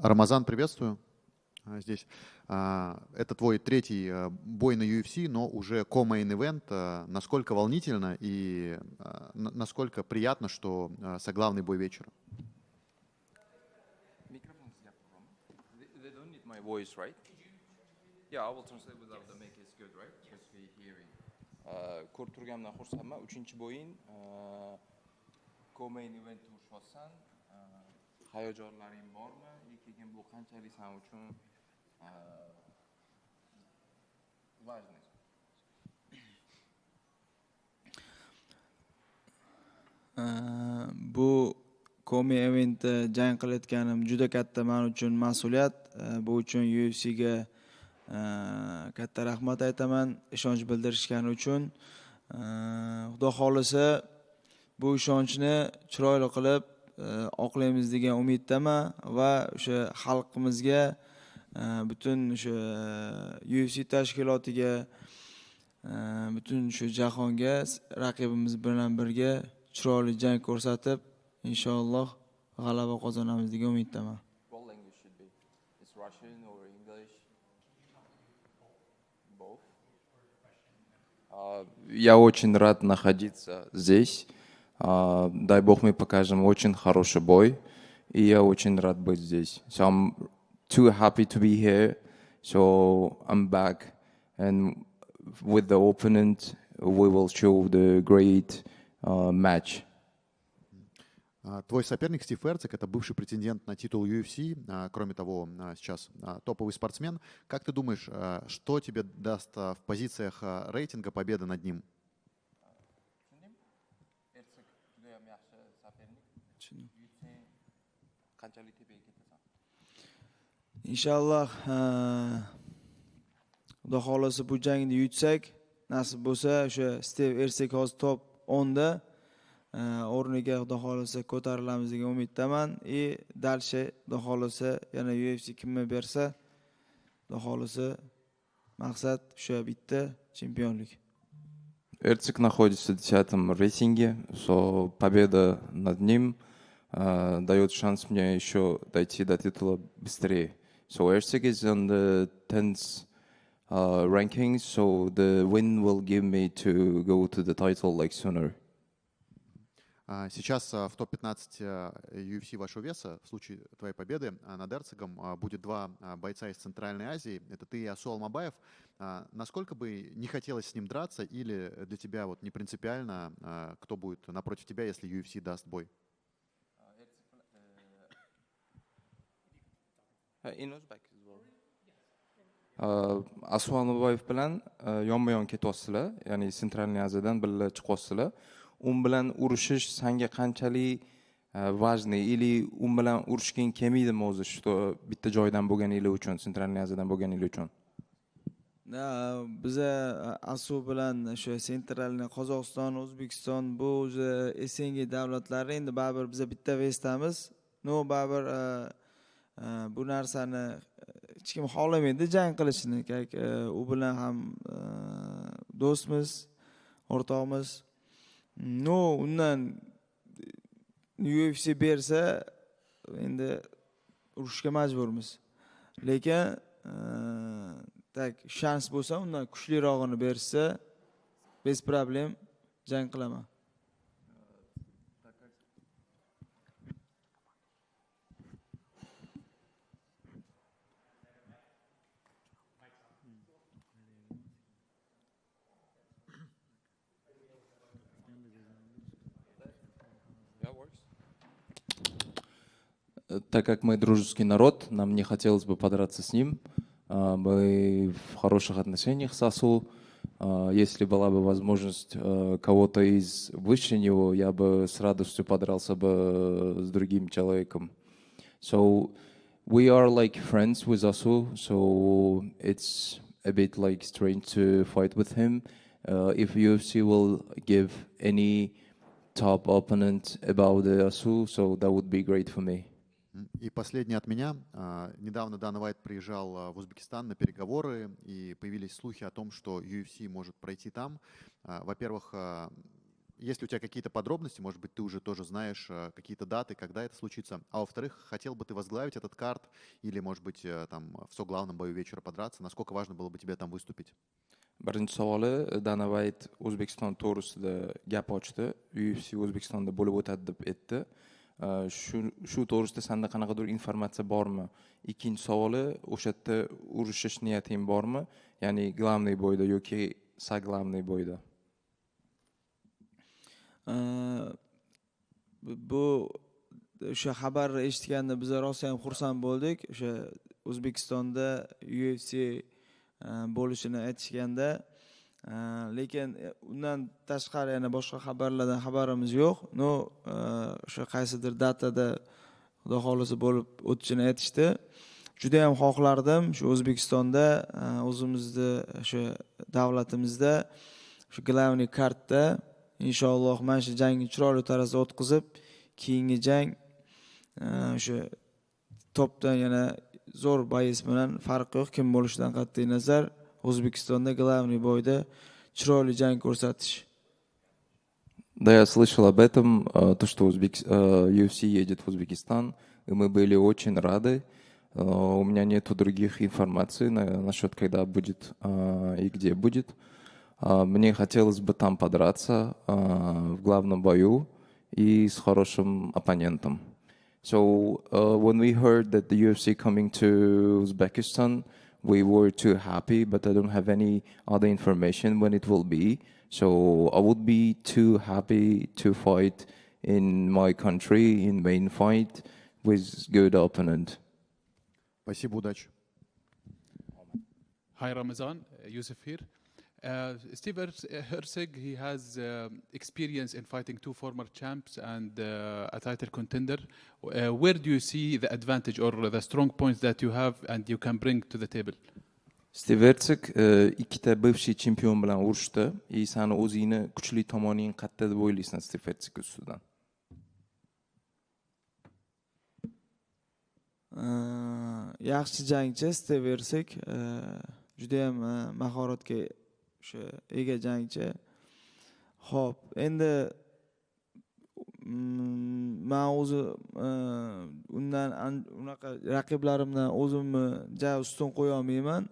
Рамазан, приветствую здесь. Это твой третий бой на UFC, но уже co-main-event. Насколько волнительно и насколько приятно, что соглавный бой вечера? Microphone is they don't need my voice, right? Yeah, I will translate without the mic. It's good, right? Because we hearing. Ko'rib turganimdan xursandman. 3-bo'yin co-main event urishyapsan. Hayajonlaring bormi? Keyin bu qanchalik sen uchun важно? Bu Komi eventda jang qilayotganim juda katta men uchun mas'uliyat. Bu uchun UFC'ga katta rahmat aytaman ishonch bildirishgani uchun. Xudo xolisa bu ishonchni chiroyli qilib oqlaymiz degan umiddaman va o'sha xalqimizga, butun o'sha UFC tashkilotiga, butun shu jahonga raqibimiz bilan birga chiroyli jang ko'rsatib, inshaalloh g'alaba qozonamiz degan umiddaman. What language should be? It's Russian or English? Both. Я очень рад находиться здесь. Дай бог мы покажем очень хороший бой. И я очень рад быть здесь. So I'm too happy to be here. So I'm back. And with the opponent, we will show the great match. Твой соперник Стив Эрцик — это бывший претендент на титул UFC, кроме того, сейчас топовый спортсмен. Как ты думаешь, что тебе даст в позициях рейтинга победа над ним? Inshaalloh Xudo xolasa bu jangni yutsak, nasib bo'lsa o'sha Steve Ercik hozir top 10 da o'rniga Xudo xolasa ko'tarilamiz degan umiddaman. Dalshe Xudo xolasa yana UFC kimga bersa, Xudo xolasa maqsad o'sha bitta chempionlik. Эрцик находится в 10-м рейтинге, so победа над ним дает шанс мне еще дойти до титула быстрее. So Ercik is on the 10th ranking, so the win will give me to go to the title like sooner. Сейчас в топ-15 UFC вашего веса, в случае твоей победы над Эрцигом, будет два бойца из Центральной Азии. Это ты и Асу Алмабаев. Насколько бы не хотелось с ним драться, или для тебя вот не принципиально, кто будет напротив тебя, если UFC даст бой? Asu Almabayev bilan yonma-yon ketyapsizlar, ya'ni Central Aziyadan birga chiqyapsizlar. Un bilan urushish senga qanchalik важный, или un bilan urushging kelmaydimi o'zi, shu bitta joydan bo'lganingiz uchun, Central Aziyadan bo'lganingiz uchun? Biza Asu bilan o'sha Centralni Qozog'iston, O'zbekiston bu o'zi SNG davlatlari, endi baribir biza bitta vesdamiz. Baribir bu narsani hech kim xohlamaydi jang qilishni. U bilan ham do'stmiz, o'rtoqmiz. Undan UFC bersa endi urushga majburmiz. Lekin shans bo'lsa, undan kuchlirog'ini bersa, bez problem jang qilaman. Так как мы дружеский народ, нам не хотелось бы подраться с ним. Мы в хороших отношениях с Асу. Если была бы возможность кого-то из выше него, я бы с радостью подрался бы с другим человеком. So we are like friends with Asu, so it's a bit like strange to fight with him. If UFC will give any top opponent about the Asu, so that would be great for me. И последнее от меня. Недавно Дана Уайт приезжал в Узбекистан на переговоры, и появились слухи о том, что UFC может пройти там. Во-первых, есть ли у тебя какие-то подробности, может быть, ты уже тоже знаешь какие-то даты, когда это случится. А во-вторых, хотел бы ты возглавить этот карт или, может быть, там в соглавном бою вечера подраться? Насколько важно было бы тебе там выступить? Birinchi savoli, Dana White O'zbekiston to'g'risida gap ochdi. UFC O'zbekistonda bo'lib o'tadi deb aytdi. Shu to'g'risida senda qanaqadir informatsiya bormi? Ikkinchi savoli, o'sha yerda urushish niyating bormi? Ya'ni glavniy bo'yda yoki saglavniy bo'yda? Bu o'sha xabarni eshitganda biz rosa ham xursand bo'ldik. O'sha O'zbekistonda UFC bo'lishini aytishganda, lekin undan tashqari yana boshqa xabarlardan xabarimiz yo'q. O'sha qaysidir datada Xudo xolisa bo'lib o'tishini aytishdi. Juda ham xohlardim shu O'zbekistonda o'zimizni o'sha davlatimizda shu glavniy kartda inshaalloh mana shu jangni chiroyli tarzda o'tkazib, keyingi jang o'sha topdan yana zo'r bois bilan farqi yo'q, kim bo'lishidan qat'iy nazar O'zbekistonda glavniy bo'yda chiroyli jang ko'rsatish. Да, я слышал об этом, то, что UFC едет в Узбекистан, и мы были очень рады. У меня нету других информаций насчет, когда будет и где будет. Мне хотелось бы там подраться в главном бою и с хорошим оппонентом. So when we heard that the UFC coming to Uzbekistan, we were too happy, but I don't have any other information when it will be. So I would be too happy to fight in my country, in main fight, with good opponent. Спасибо, удачи. Hi Ramazan, Yusuf here. Steve Herzig, he has experience in fighting two former champs and a title contender. Where do you see the advantage or the strong points that you have and you can bring to the table? Steve Herzig ikkita бывший chempion bilan urushdi. Sani o'zingni kuchli tomoning qayerda deb o'ylaysan Steve Herzig ustidan? Yaxshi jangchi Steve Herzig, juda ham mahoratga o'sha ega jangchi. Xo'p, endi men o'zi undan unaqa raqiblarimdan o'zimni ja ustun qo'ya olmayman.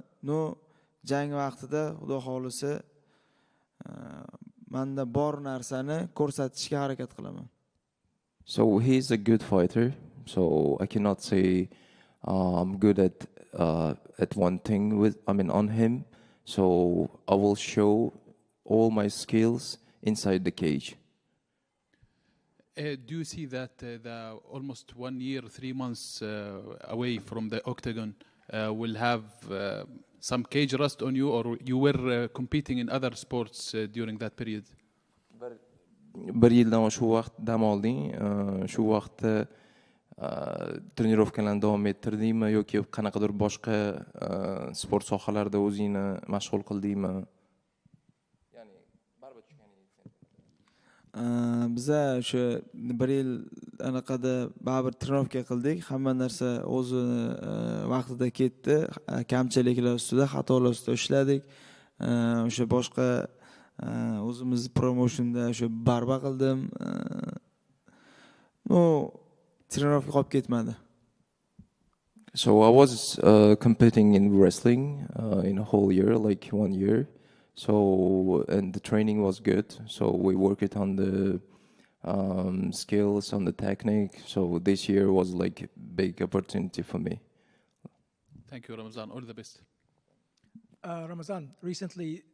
Jang vaqtida Xudo xolisa menda bor narsani ko'rsatishga harakat qilaman. So he's a good fighter. So I cannot say I'm good at one thing on him. So I will show all my skills inside the cage. Do you see that the almost 1 year, 3 months away from the octagon will have some cage rust on you, or you were competing in other sports during that period? Bir yildan shu vaqt dam olding, shu vaqtda trenirovkalarni davom ettirdingmi yoki qanaqadir boshqa sport sohalarida o'zingni mashg'ul qildingmi? Ya'ni baribir tushganingiz. Biza o'sha 1 yil anaqada baribir trenirovka qildik. Hamma narsa o'zini vaqtida ketdi. Kamchiliklar ustida, xatolar ustida ishladik. O'sha boshqa o'zimiz promotionda o'sha barba qildim. Trenirovka qolib ketmadi. So I was competing in wrestling in a whole year, like 1 year. So and the training was good. So we worked on the skills, on the technique. So this year was like a big opportunity for me. Thank you, Ramazan. All the best. Ramazan, recently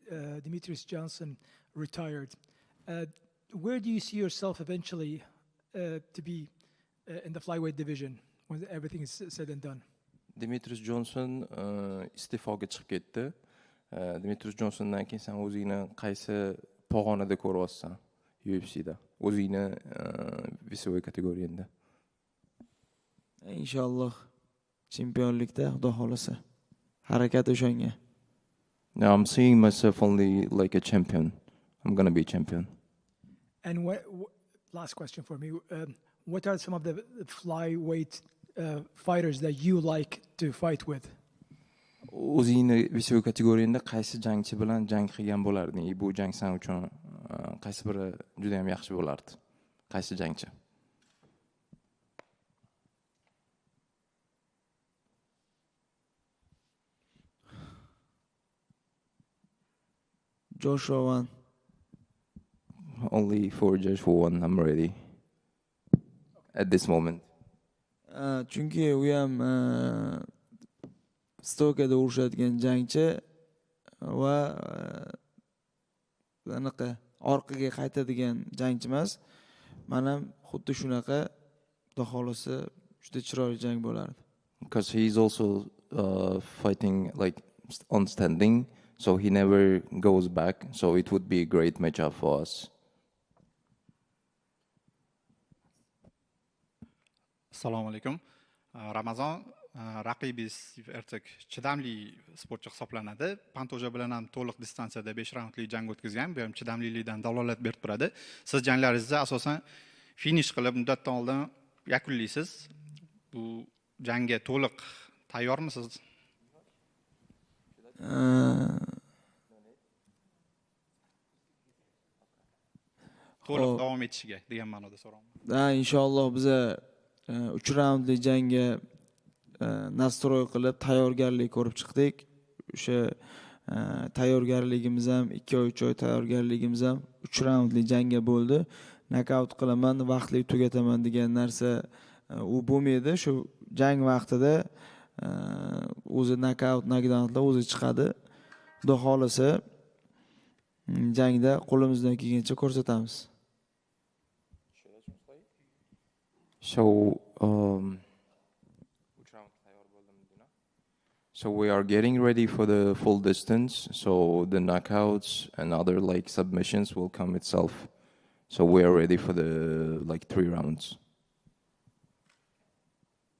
Demetrius Johnson retired. Where do you see yourself eventually to be in the flyweight division when everything is said and done? Demetrius Johnson iste'foga chiqib ketdi. Demetrius Johnsondan keyin sen o'zingni qaysi pog'onada ko'ryapsan UFCda? O'zingni весовой kategoriyanda. Inshaalloh chempionlikda Xudo xolasa. Harakat o'shanga. Now I'm seeing myself only like a champion. I'm going to be a champion. And last question for me. What are some of the flyweight fighters that you like to fight with? O'zingni весовой kategoriyanda qaysi jangchi bilan jang qilgan bo'larding? Bu jang sen uchun qaysi biri juda ham yaxshi bo'lardi? Qaysi jangchi? Joshua won. Only for Joshua one, I'm ready. At this moment. Chunki u ham stokada urushadigan jangchi va anaqa orqaga qaytadigan jangchi emas. Men ham xuddi shunaqa, xudo xolasa juda chiroyli jang bo'lardi. Because he's also fighting like on standing, so he never goes back. So it would be a great matchup for us. Assalomu alaykum. Ramazon raqibi Steve Herzog chidamli sportchi hisoblanadi. Pantoja bilan ham to'liq distansiyada 5 raundli jang o'tkazgan. Bu ham chidamlilikdan dalolat berib turadi. Siz janglaringizni asosan finish qilib muddatdan oldin yakunlaysiz. Bu jangga to'liq tayyormisiz? To'liq davom etishiga degan ma'noda so'rayman. Inshaalloh biz 3 raundli jangga nastroy qilib tayyorgarlik ko'rib chiqdik. O'sha tayyorgarligimiz ham 2 oy 3 oy tayyorgarligimiz ham 3 raundli jangga bo'ldi. Nokaut qilaman, vaqtli tugataman degan narsa u bo'lmaydi. Shu jang vaqtida o'zi nokaut, knockdownlar o'zi chiqadi. Xudo xolasa jangda qo'limizdan kelgancha ko'rsatamiz. So we are getting ready for the full distance. So the knockouts and other like submissions will come itself. So we are ready for the like 3 rounds.